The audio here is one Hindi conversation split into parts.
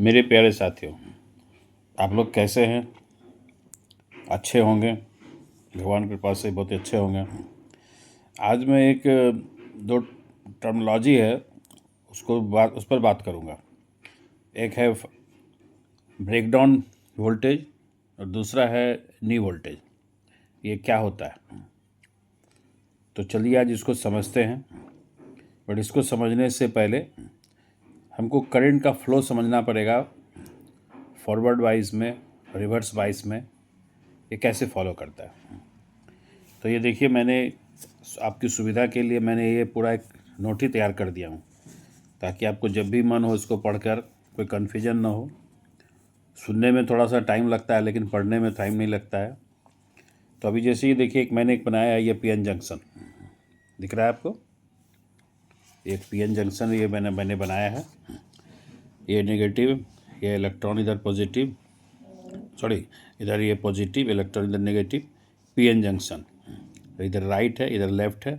मेरे प्यारे साथियों, आप लोग कैसे हैं? अच्छे होंगे, भगवान की कृपा से बहुत अच्छे होंगे। आज मैं एक दो टर्मिनोलॉजी है उस पर बात करूंगा। एक है ब्रेकडाउन वोल्टेज और दूसरा है नी वोल्टेज। ये क्या होता है? तो चलिए आज इसको समझते हैं। बट इसको समझने से पहले हमको करंट का फ्लो समझना पड़ेगा, फॉरवर्ड वाइज में, रिवर्स वाइज में ये कैसे फॉलो करता है। तो ये देखिए, मैंने आपकी सुविधा के लिए मैंने ये पूरा एक नोट ही तैयार कर दिया हूँ, ताकि आपको जब भी मन हो इसको पढ़कर कोई कन्फ्यूजन ना हो। सुनने में थोड़ा सा टाइम लगता है, लेकिन पढ़ने में टाइम नहीं लगता है। तो अभी जैसे ही देखिए, मैंने एक बनाया है, ये पीएन जंक्शन दिख रहा है आपको। एक पीएन जंक्शन ये मैंने बनाया है। ये नेगेटिव, ये इलेक्ट्रॉन इधर पॉजिटिव, सॉरी इधर ये पॉजिटिव, इलेक्ट्रॉन इधर नेगेटिव, पीएन जंक्शन। इधर राइट है, इधर लेफ्ट है।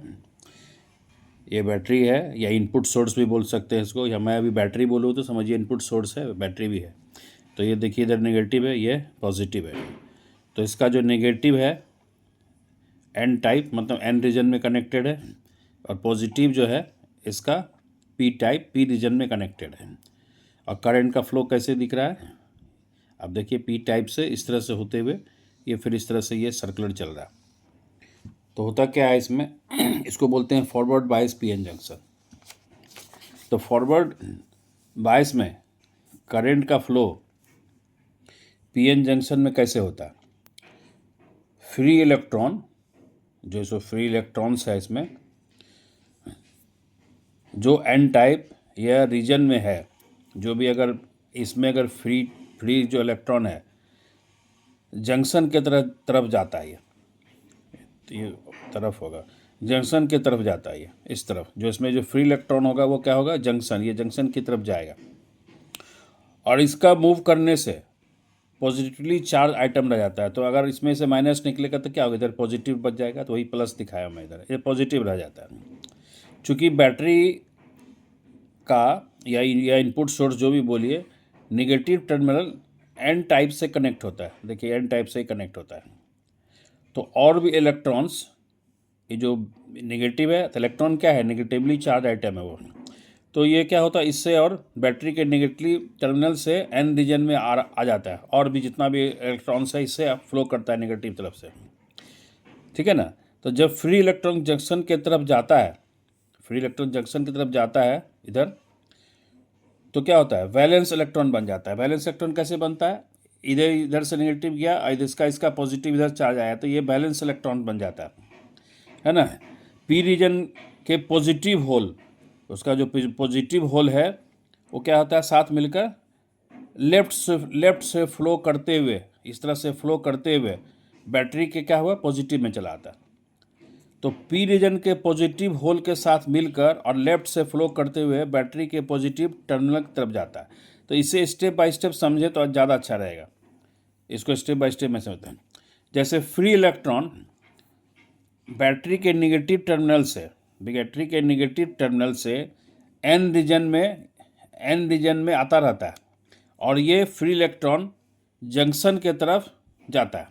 ये बैटरी है, या इनपुट सोर्स भी बोल सकते हैं इसको, या मैं अभी बैटरी बोलूँ तो समझिए इनपुट सोर्स है, बैटरी भी है। तो ये देखिए, इधर नेगेटिव है, ये पॉजिटिव है। तो इसका जो नेगेटिव है एन टाइप, मतलब एन रीजन में कनेक्टेड है, और पॉजिटिव जो है इसका पी टाइप, पी रीजन में कनेक्टेड है। और करंट का फ्लो कैसे दिख रहा है? अब देखिए, पी टाइप से इस तरह से होते हुए ये फिर इस तरह से ये सर्कुलर चल रहा है। तो होता क्या है इसमें, इसको बोलते हैं फॉरवर्ड बायस पीएन जंक्शन। तो फॉरवर्ड बायस में करंट का फ्लो पीएन जंक्शन में कैसे होता है? फ्री इलेक्ट्रॉन, जो सो फ्री इलेक्ट्रॉन्स है इसमें, जो एन टाइप या रीजन में है, जो भी अगर इसमें अगर फ्री जो इलेक्ट्रॉन है जंक्शन के तरफ जाता है, ये तरफ होगा, जंक्शन की तरफ जाता है। ये इस तरफ जो इसमें जो फ्री इलेक्ट्रॉन होगा वो क्या होगा? जंक्शन, ये जंक्शन की तरफ जाएगा। और इसका मूव करने से पॉजिटिवली चार्ज आइटम रह जाता है। तो अगर इसमें से माइनस निकलेगा तो क्या होगा? इधर पॉजिटिव बच जाएगा, तो वही प्लस दिखाया मैं इधर, ये पॉजिटिव रह जाता है। चूँकि बैटरी का या इनपुट सोर्स जो भी बोलिए, निगेटिव टर्मिनल एन टाइप से कनेक्ट होता है। देखिए, एन टाइप से ही कनेक्ट होता है। तो और भी इलेक्ट्रॉन्स, ये जो निगेटिव है, तो इलेक्ट्रॉन क्या है? निगेटिवली चार्ज आइटम है वो। तो ये क्या होता है, इससे और बैटरी के निगेटिव टर्मिनल से एन रीजन में आ जाता है, और भी जितना भी इलेक्ट्रॉन्स है इससे फ्लो करता है नेगेटिव तरफ से। ठीक है ना? तो जब फ्री इलेक्ट्रॉन जंक्शन की तरफ जाता है, फ्री इलेक्ट्रॉन जंक्शन की तरफ जाता है इधर, तो क्या होता है? वैलेंस इलेक्ट्रॉन बन जाता है। वैलेंस इलेक्ट्रॉन कैसे बनता है? इधर से नेगेटिव गया, इसका पॉजिटिव इधर चार्ज आया, तो ये बैलेंस इलेक्ट्रॉन बन जाता है ना? पी रीजन के पॉजिटिव होल, उसका जो पॉजिटिव होल है वो क्या होता है? साथ मिलकर लेफ्ट से फ्लो करते हुए, इस तरह से फ्लो करते हुए बैटरी के क्या हुआ? पॉजिटिव में चला आता है। तो पी रीजन के पॉजिटिव होल के साथ मिलकर और लेफ्ट से फ्लो करते हुए बैटरी के पॉजिटिव टर्मिनल की तरफ जाता है। तो इसे स्टेप बाय स्टेप समझे तो ज़्यादा अच्छा रहेगा। इसको स्टेप बाय स्टेप में समझते हैं। जैसे फ्री इलेक्ट्रॉन बैटरी के निगेटिव टर्मिनल से एन रीजन में आता रहता है, और ये फ्री इलेक्ट्रॉन जंक्शन के तरफ जाता है।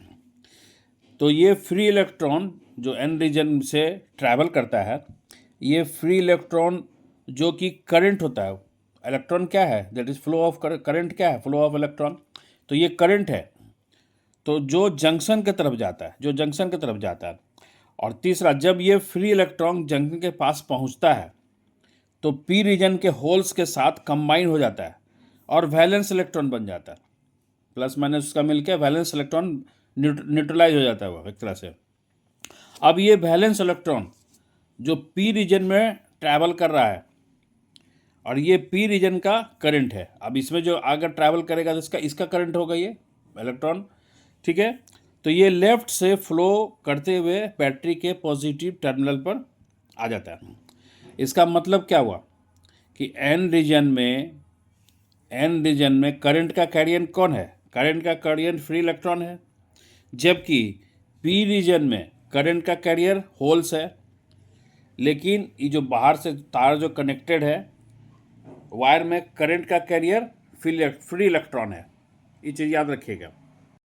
तो ये फ्री इलेक्ट्रॉन जो एन रीजन से ट्रैवल करता है, ये फ्री इलेक्ट्रॉन जो कि करंट होता है, इलेक्ट्रॉन क्या है? That is flow of current. क्या है? Flow of electron. तो ये करंट है, तो जो जंक्शन की तरफ जाता है। और तीसरा, जब ये फ्री इलेक्ट्रॉन जंक्शन के पास पहुंचता है तो पी रीजन के होल्स के साथ कंबाइन हो जाता है और वैलेंस इलेक्ट्रॉन बन जाता है। प्लस माइनस उसका मिलकर वैलेंस इलेक्ट्रॉन न्यूट्रलाइज हो जाता है वो एक तरह से। अब ये वैलेंस इलेक्ट्रॉन जो पी रीजन में ट्रैवल कर रहा है, और ये पी रीजन का करंट है। अब इसमें जो अगर ट्रैवल करेगा तो इसका करंट होगा ये इलेक्ट्रॉन। ठीक है? तो ये लेफ्ट से फ्लो करते हुए बैटरी के पॉजिटिव टर्मिनल पर आ जाता है। इसका मतलब क्या हुआ कि एन रीजन में करंट का कैरियर कौन है? करंट का कैरियर फ्री इलेक्ट्रॉन है, जबकि पी रीजन में करंट का कैरियर होल्स है। लेकिन ये जो बाहर से तार जो कनेक्टेड है वायर में, करंट का कैरियर फ्री इलेक्ट्रॉन है, ये चीज़ याद रखिएगा।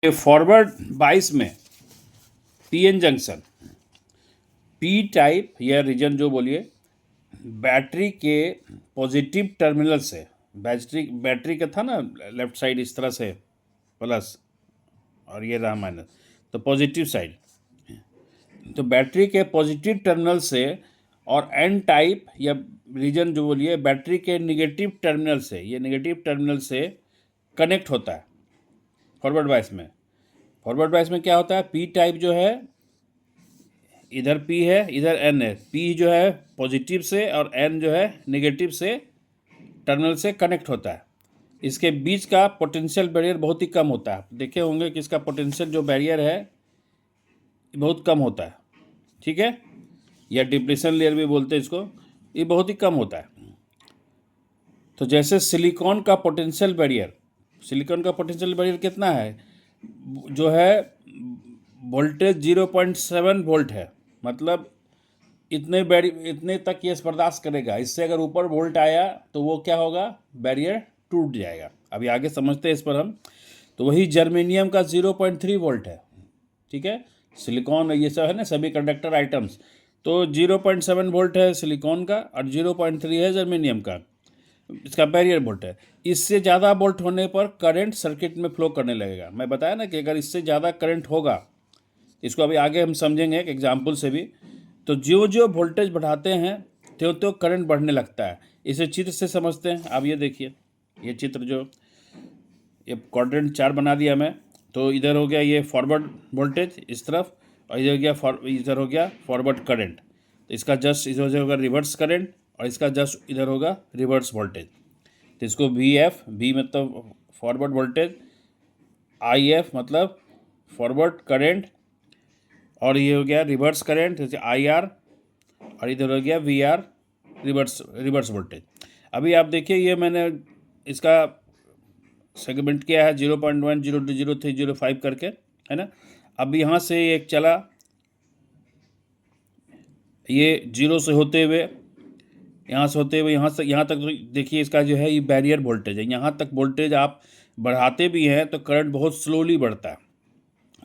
ये फॉरवर्ड बाइस में पीएन जंक्शन, पी टाइप या रीजन जो बोलिए, बैटरी के पॉजिटिव टर्मिनल से, बैटरी का था ना लेफ्ट साइड इस तरह से प्लस और ये रहा माइनस, तो पॉजिटिव साइड, तो बैटरी के पॉजिटिव टर्मिनल से और एन टाइप या रीजन जो बोलिए बैटरी के निगेटिव टर्मिनल से, ये निगेटिव टर्मिनल से कनेक्ट होता है फॉरवर्ड बायस में। फॉरवर्ड बायस में क्या होता है, पी टाइप जो है, इधर पी है इधर एन है, पी जो है पॉजिटिव से और एन जो है निगेटिव से टर्मिनल से कनेक्ट होता है। इसके बीच का पोटेंशियल बैरियर बहुत ही कम होता है, देखे होंगे कि इसका पोटेंशियल जो बैरियर है बहुत कम होता है, ठीक है, या डिप्लेशन लेयर भी बोलते हैं इसको, ये बहुत ही कम होता है। तो जैसे सिलिकॉन का पोटेंशियल बैरियर, सिलिकॉन का पोटेंशियल बैरियर कितना है, जो है वोल्टेज 0.7 वोल्ट है, मतलब इतने तक ये बर्दाश्त करेगा। इससे अगर ऊपर वोल्ट आया तो वो क्या होगा, बैरियर टूट जाएगा। अभी आगे समझते हैं इस पर हम। तो वही जर्मेनियम का 0.3 वोल्ट है, ठीक है, सिलिकॉन ये सब है ना सभी कंडक्टर आइटम्स, तो 0.7 वोल्ट है सिलिकॉन का और 0.3 है जर्मेनियम का, इसका बैरियर वोल्ट है। इससे ज़्यादा वोल्ट होने पर करंट सर्किट में फ्लो करने लगेगा। मैं बताया ना कि अगर इससे ज़्यादा करंट होगा, इसको अभी आगे हम समझेंगे एक एग्जाम्पल से भी, तो जो जो वोल्टेज बढ़ाते हैं त्यों त्यों करंट बढ़ने लगता है। इसे चित्र से समझते हैं। अब ये देखिए, ये चित्र जो ये क्वाड्रेंट 4 बना दिया मैं, तो इधर हो गया ये फॉरवर्ड वोल्टेज इस तरफ, और इधर हो गया फॉरवर्ड करंट। तो इसका जस्ट इधर होगा रिवर्स करंट और इसका जस्ट इधर होगा रिवर्स वोल्टेज। तो इसको वी मतलब फॉरवर्ड वोल्टेज, IF मतलब फॉरवर्ड करंट, और ये हो गया रिवर्स करंट जैसे IR, और इधर हो गया VR रिवर्स वोल्टेज। अभी आप देखिए ये मैंने इसका सेगमेंट किया है 0.1, 0.2, 0.3, 0.5 करके, है ना। अब यहाँ से एक चला, ये 0 से होते हुए यहाँ से होते हुए यहाँ तक, तो देखिए इसका जो है ये बैरियर वोल्टेज है। यहाँ तक वोल्टेज आप बढ़ाते भी हैं तो करंट बहुत स्लोली बढ़ता है,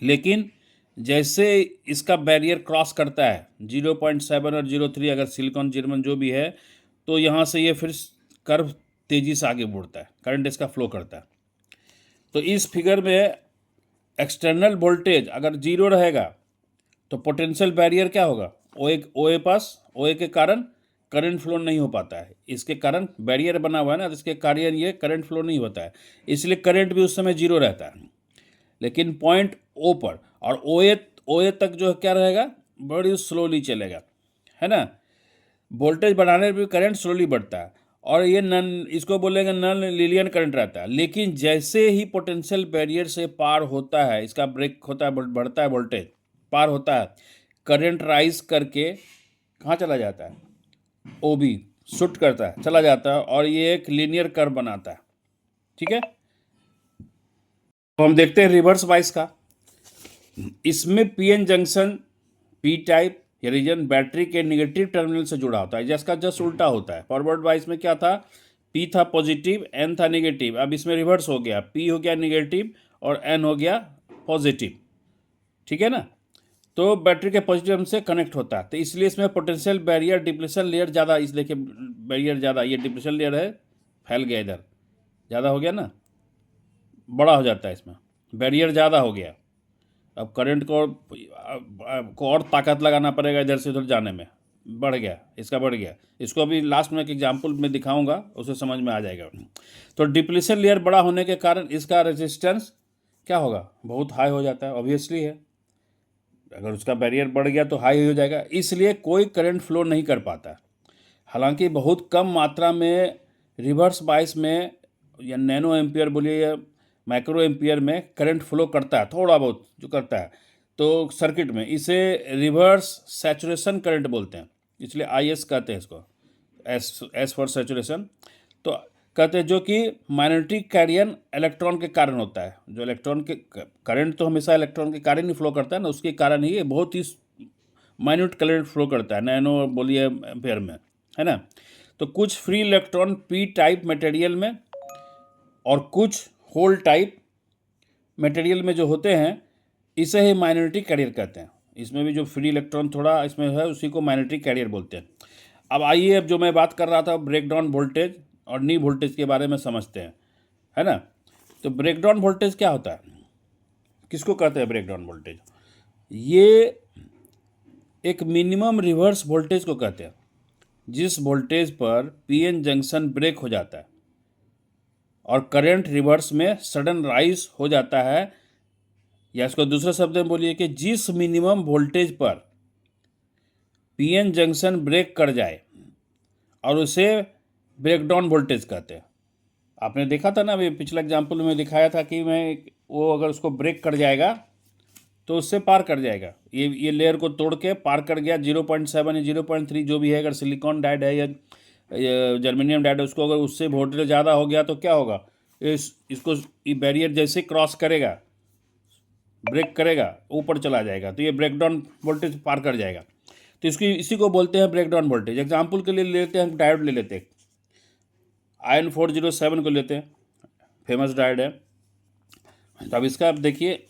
लेकिन जैसे इसका बैरियर क्रॉस करता है 0.7 और 0.3, अगर सिलिकॉन जर्मन जो भी है, तो यहाँ से ये फिर कर्व तेज़ी से आगे बढ़ता है, करंट इसका फ्लो करता है। तो इस फिगर में एक्सटर्नल वोल्टेज अगर 0 रहेगा तो पोटेंशियल बैरियर क्या होगा, OA के कारण करंट फ्लो नहीं हो पाता है। इसके कारण बैरियर बना हुआ है ना, तो इसके कारण ये करंट फ्लो नहीं होता है, इसलिए करंट भी उस समय 0 रहता है। लेकिन पॉइंट O पर और OA तक जो क्या रहेगा, बड़ी स्लोली चलेगा, है ना। वोल्टेज बढ़ाने पर करंट स्लोली बढ़ता है, और ये इसको बोलेंगे नॉन लीनियर करंट रहता है। लेकिन जैसे ही पोटेंशियल बैरियर से पार होता है, इसका ब्रेक होता है, बढ़ता है वोल्टेज, पार होता है, करंट राइज करके कहाँ चला जाता है, OB शूट करता है, चला जाता है, और ये एक लीनियर कर्व बनाता है, ठीक है। तो हम देखते हैं रिवर्स बायस का। इसमें पीएन जंक्शन, पी टाइप या रीजन बैटरी के निगेटिव टर्मिनल से जुड़ा होता है, जिसका जस्ट उल्टा होता है। फॉरवर्ड बायस में क्या था, पी था पॉजिटिव, एन था निगेटिव। अब इसमें रिवर्स हो गया, पी हो गया निगेटिव और एन हो गया पॉजिटिव, ठीक है ना। तो बैटरी के पॉजिटिव से कनेक्ट होता है, तो इसलिए इसमें पोटेंशियल बैरियर डिप्लेशन लेयर ज़्यादा, इस देखिए बैरियर ज़्यादा, ये डिप्लेशन लेयर है, फैल गया इधर, ज़्यादा हो गया ना, बड़ा हो जाता है, इसमें बैरियर ज़्यादा हो गया। अब करंट को और ताकत लगाना पड़ेगा इधर से उधर जाने में, बढ़ गया, इसका बढ़ गया। इसको अभी लास्ट में एक एग्जांपल में दिखाऊंगा, उसे समझ में आ जाएगा। तो डिप्लेशन लेयर बड़ा होने के कारण इसका रेजिस्टेंस क्या होगा, बहुत हाई हो जाता है, ऑब्वियसली है। अगर उसका बैरियर बढ़ गया तो हाई हो जाएगा, इसलिए कोई करंट फ्लो नहीं कर पाता। हालांकि बहुत कम मात्रा में रिवर्स बायस में या नैनो एम्पियर बोलिए या माइक्रो एम्पियर में करंट फ्लो करता है, थोड़ा बहुत जो करता है, तो सर्किट में इसे रिवर्स सैचुरेशन करंट बोलते हैं, इसलिए IS कहते हैं इसको, एस फॉर सैचुरेशन। तो कहते हैं जो कि मैग्नेटिक कैरियन इलेक्ट्रॉन के कारण होता है। जो इलेक्ट्रॉन के करंट तो हमेशा इलेक्ट्रॉन के कारण ही फ्लो करता है ना, उसके कारण ही ये बहुत ही माइन्यूट करंट फ्लो करता है, नैनो बोलिए एम्पियर में, है ना। तो कुछ free electron P type material में और कुछ होल टाइप मटेरियल में जो होते हैं इसे ही माइनॉरिटी कैरियर कहते हैं। इसमें भी जो फ्री इलेक्ट्रॉन थोड़ा इसमें है उसी को माइनॉरिटी कैरियर बोलते हैं। अब आइए, अब जो मैं बात कर रहा था ब्रेकडाउन वोल्टेज और नी वोल्टेज के बारे में समझते हैं, है ना। तो ब्रेकडाउन वोल्टेज क्या होता है, किसको कहते हैं ब्रेकडाउन वोल्टेज? ये एक मिनिमम रिवर्स वोल्टेज को कहते हैं, जिस वोल्टेज पर पीएन जंक्शन ब्रेक हो जाता है और करंट रिवर्स में सडन राइज हो जाता है, या इसको दूसरे शब्द में बोलिए कि जिस मिनिमम वोल्टेज पर पीएन जंक्शन ब्रेक कर जाए और उसे ब्रेकडाउन वोल्टेज कहते हैं। आपने देखा था ना, अभी पिछला एग्जाम्पल में दिखाया था कि मैं वो अगर उसको ब्रेक कर जाएगा तो उससे पार कर जाएगा, ये लेयर को तोड़ के पार कर गया 0.7 या 0.3 जो भी है। अगर सिलिकॉन डाइड है या जर्मेनियम डाइड है, उसको अगर उससे वोल्टेज ज़्यादा हो गया तो क्या होगा, इसको ये बैरियर जैसे क्रॉस करेगा, ब्रेक करेगा, ऊपर चला जाएगा, तो ये ब्रेकडाउन वोल्टेज पार कर जाएगा। तो इसी को बोलते हैं ब्रेकडाउन वोल्टेज। एग्जाम्पल के लिए लेते हैं, हम डायोड ले लेते हैं, IN 407 को लेते हैं, फेमस डायोड है। तो अब इसका आप देखिए,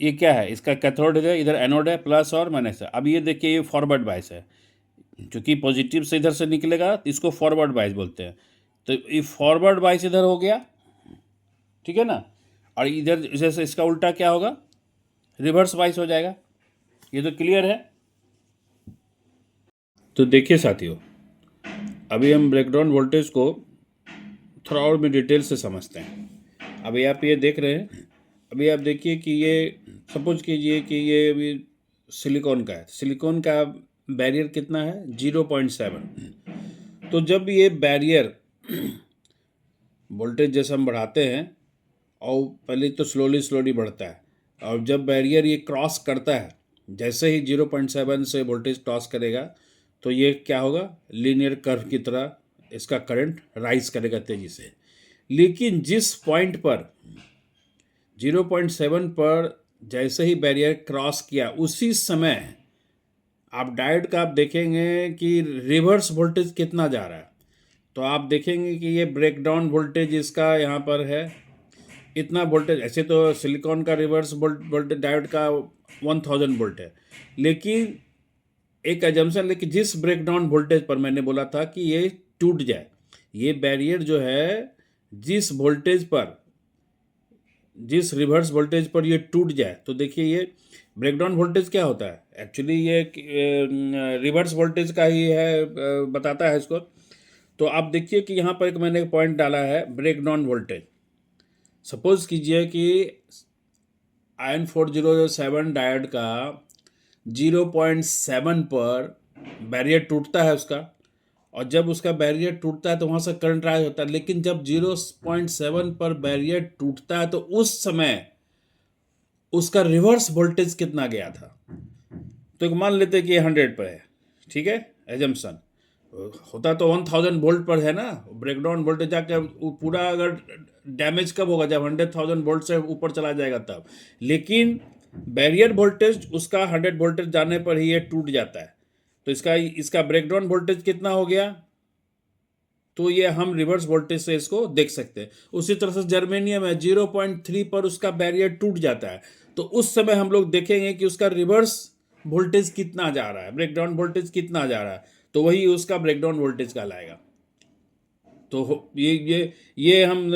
ये क्या है, इसका कैथोड है, इधर एनोड है, प्लस और माइनस है। अब ये देखिए, ये फॉरवर्ड बायस है, क्योंकि पॉजिटिव से इधर से निकलेगा तो इसको फॉरवर्ड बायस बोलते हैं। तो ये फॉरवर्ड बायस इधर हो गया, ठीक है ना, और इधर जैसे इसका उल्टा क्या होगा, रिवर्स बायस हो जाएगा। ये तो क्लियर है। तो देखिए साथियों, अभी हम ब्रेकडाउन वोल्टेज को थोड़ा और भी डिटेल से समझते हैं। अभी आप ये देख रहे हैं, अभी आप देखिए कि ये सपोज कीजिए कि ये अभी सिलिकॉन का है। सिलिकॉन का बैरियर कितना है, 0.7। तो जब ये बैरियर वोल्टेज जैसे हम बढ़ाते हैं, और पहले तो स्लोली बढ़ता है, और जब बैरियर ये क्रॉस करता है, जैसे ही 0.7 से वोल्टेज क्रॉस करेगा तो ये क्या होगा, लीनियर कर्व की तरह इसका करंट राइज करेगा तेज़ी से। लेकिन जिस पॉइंट पर 0.7 पर जैसे ही बैरियर क्रॉस किया, उसी समय आप डायोड का आप देखेंगे कि रिवर्स वोल्टेज कितना जा रहा है। तो आप देखेंगे कि ये ब्रेकडाउन वोल्टेज इसका यहाँ पर है, इतना वोल्टेज। ऐसे तो सिलिकॉन का रिवर्स वोल्टेज डायोड का 1000 वोल्ट है, लेकिन एक एजम्पशन लेके जिस ब्रेकडाउन वोल्टेज पर मैंने बोला था कि ये टूट जाए, ये बैरियर जो है जिस वोल्टेज पर, जिस रिवर्स वोल्टेज पर ये टूट जाए, तो देखिए ये ब्रेकडाउन वोल्टेज क्या होता है, एक्चुअली ये रिवर्स वोल्टेज का ही है, बताता है इसको। तो आप देखिए कि यहाँ पर एक मैंने पॉइंट डाला है, ब्रेकडाउन वोल्टेज। सपोज कीजिए कि IN 407 डायोड का 0.7 पर बैरियर टूटता है उसका, और जब उसका बैरियर टूटता है तो वहाँ से करंट राइज होता है। लेकिन जब 0.7 पर बैरियर टूटता है तो उस समय उसका रिवर्स वोल्टेज कितना गया था। तो एक मान लेते हैं कि 100 पर है, ठीक है, एजम्पशन होता तो 1000 वोल्ट पर है ना। ब्रेकडाउन वोल्टेज जाकर पूरा अगर डैमेज कब होगा, जब 100,000 वोल्ट से ऊपर चला जाएगा तब। लेकिन बैरियर वोल्टेज उसका 100 वोल्टेज जाने पर ही ये टूट जाता है। तो इसका ब्रेकडाउन वोल्टेज कितना हो गया, तो ये हम रिवर्स वोल्टेज से इसको देख सकते हैं। उसी तरह से जर्मेनियम है, 0.3 पर उसका बैरियर टूट जाता है, तो उस समय हम लोग देखेंगे कि उसका रिवर्स वोल्टेज कितना जा रहा है, ब्रेकडाउन वोल्टेज कितना जा रहा है, तो वही उसका ब्रेकडाउन वोल्टेज कहलाएगा। तो ये हम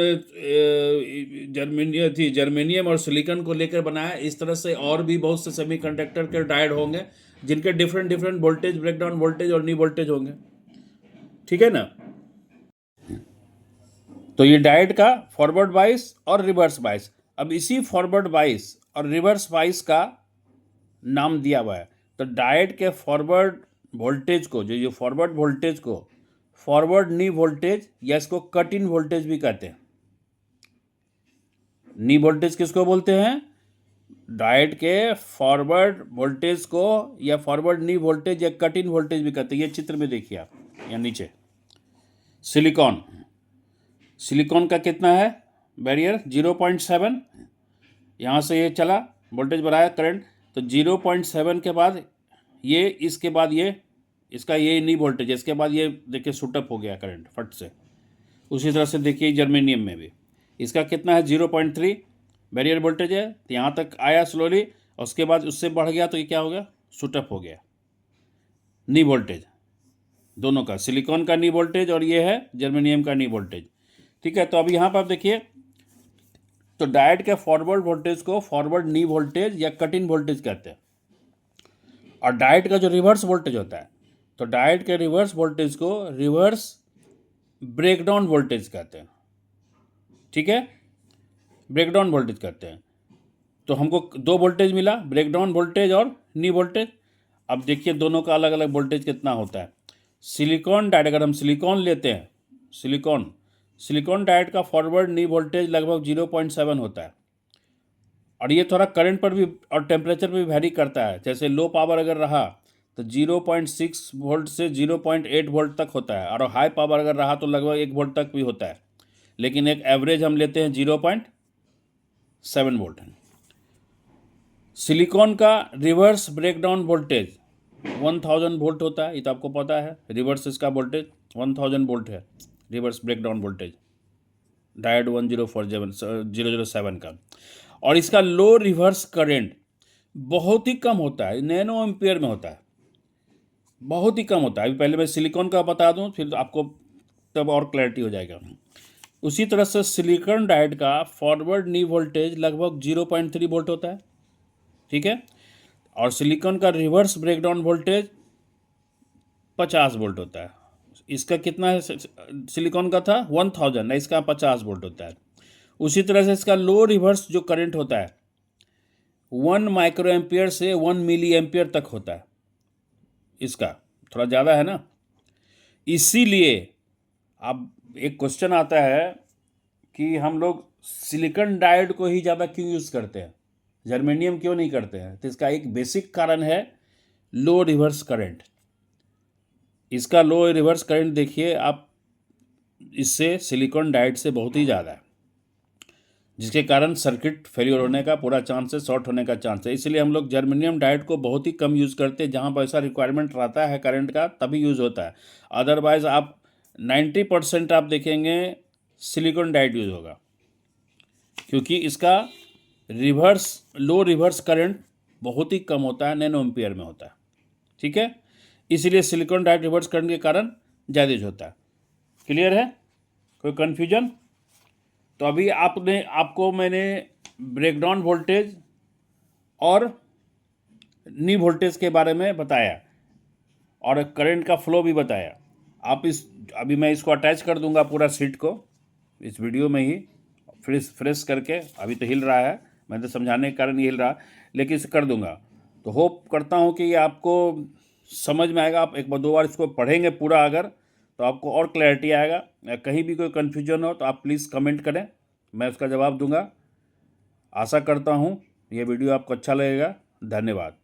जर्मेनियम और सिलिकॉन को लेकर बनाया। इस तरह से और भी बहुत से सेमीकंडक्टर के डायोड होंगे जिनके डिफरेंट वोल्टेज, ब्रेकडाउन वोल्टेज और नी वोल्टेज होंगे, ठीक है ना। तो ये डायोड का फॉरवर्ड बायस और रिवर्स बायस। अब इसी फॉरवर्ड बायस और रिवर्स बायस का नाम दिया हुआ है। तो डायोड के फॉरवर्ड वोल्टेज को, जो फॉरवर्ड वोल्टेज को फॉरवर्ड नी वोल्टेज या इसको कट इन वोल्टेज भी कहते हैं। नी वोल्टेज किसको बोलते हैं, डायोड के फॉरवर्ड वोल्टेज को या फॉरवर्ड नी वोल्टेज या कट इन वोल्टेज भी कहते हैं। ये चित्र में देखिए आप, या नीचे सिलिकॉन का कितना है बैरियर, 0.7। यहाँ से ये चला, वोल्टेज बढ़ाया करंट, तो 0.7 के बाद ये, इसके बाद ये, इसका ये नी वोल्टेज, इसके बाद ये देखिए शूटअप हो गया करंट फट से। उसी तरह से देखिए जर्मेनियम में भी इसका कितना है 0.3 बैरियर वोल्टेज है, तो यहाँ तक आया स्लोली और उसके बाद उससे बढ़ गया तो ये क्या हो गया, शूटअप हो गया नी वोल्टेज दोनों का, सिलिकॉन का नी वोल्टेज और ये है जर्मेनियम का नी वोल्टेज। ठीक है, तो अब यहाँ पर आप देखिए तो डायोड के फॉरवर्ड वोल्टेज को फॉरवर्ड नी वोल्टेज या कट इन वोल्टेज कहते हैं, और डायोड का जो रिवर्स वोल्टेज होता है तो डायोड के रिवर्स वोल्टेज को रिवर्स ब्रेकडाउन वोल्टेज कहते हैं। ठीक है, ब्रेकडाउन वोल्टेज कहते हैं। तो हमको दो वोल्टेज मिला, ब्रेकडाउन वोल्टेज और नी वोल्टेज। अब देखिए दोनों का अलग अलग वोल्टेज कितना होता है। सिलिकॉन डायोड, अगर हम सिलिकॉन लेते हैं, सिलिकॉन डायोड का फॉरवर्ड नी वोल्टेज लगभग 0.7 होता है, और ये थोड़ा करंट पर भी और टेम्परेचर पर भी वैरी करता है। जैसे लो पावर अगर रहा तो 0.6 वोल्ट से 0.8 वोल्ट तक होता है, और हाई पावर अगर रहा तो लगभग 1 वोल्ट तक भी होता है, लेकिन एक एवरेज हम लेते हैं 0.7 वोल्ट। सिलिकॉन का रिवर्स ब्रेकडाउन वोल्टेज 1000 वोल्ट होता है, ये तो आपको पता है। रिवर्स इसका वोल्टेज 1000 वोल्ट है, रिवर्स ब्रेकडाउन वोल्टेज डायोड 1047007 का। और इसका लो रिवर्स करंट बहुत ही कम होता है, नैनो एम्पियर में होता है, बहुत ही कम होता है। अभी पहले मैं सिलिकॉन का बता दूं, फिर आपको तब और क्लैरिटी हो जाएगा। उसी तरह से सिलिकॉन डायोड का फॉरवर्ड नी वोल्टेज लगभग 0.3 वोल्ट होता है। ठीक है, और सिलिकॉन का रिवर्स ब्रेकडाउन वोल्टेज 50 वोल्ट होता है। इसका कितना है, सिलिकॉन का था 1000, इसका 50 वोल्ट होता है। उसी तरह से इसका लो रिवर्स जो करंट होता है 1 माइक्रो एम्पियर से 1 मिली एम्पियर तक होता है, इसका थोड़ा ज़्यादा है ना। इसीलिए अब एक क्वेश्चन आता है कि हम लोग सिलिकॉन डायोड को ही ज़्यादा क्यों यूज़ करते हैं, जर्मेनियम क्यों नहीं करते हैं। तो इसका एक बेसिक कारण है लो रिवर्स करंट। इसका लो रिवर्स करंट देखिए आप, इससे सिलिकॉन डायोड से बहुत ही ज़्यादा है, जिसके कारण सर्किट फेलियर होने का पूरा चांस है, शॉर्ट होने का चांस है। इसलिए हम लोग जर्मेनियम डायोड को बहुत ही कम यूज़ करते हैं, जहाँ पर ऐसा रिक्वायरमेंट रहता है करंट का तभी यूज़ होता है। अदरवाइज़ आप 90% आप देखेंगे सिलिकॉन डायोड यूज़ होगा, क्योंकि इसका लो रिवर्स करंट बहुत ही कम होता है, नैनो एम्पियर में होता है। ठीक है, इसीलिए सिलिकॉन डायोड रिवर्स करंट के कारण ज़्यादा यूज होता है। क्लियर है, कोई कन्फ्यूजन? तो अभी आपको मैंने ब्रेकडाउन वोल्टेज और नी वोल्टेज के बारे में बताया और करंट का फ्लो भी बताया। आप अभी मैं इसको अटैच कर दूंगा पूरा सीट को इस वीडियो में ही, फ्रेश करके। अभी तो हिल रहा है, मैं तो समझाने के कारण ये हिल रहा, लेकिन इसे कर दूंगा। तो होप करता हूँ कि ये आपको समझ में आएगा। आप एक बार दो बार इसको पढ़ेंगे पूरा अगर, तो आपको और क्लैरिटी आएगा। कहीं भी कोई कन्फ्यूजन हो तो आप प्लीज़ कमेंट करें, मैं उसका जवाब दूंगा। आशा करता हूँ ये वीडियो आपको अच्छा लगेगा। धन्यवाद।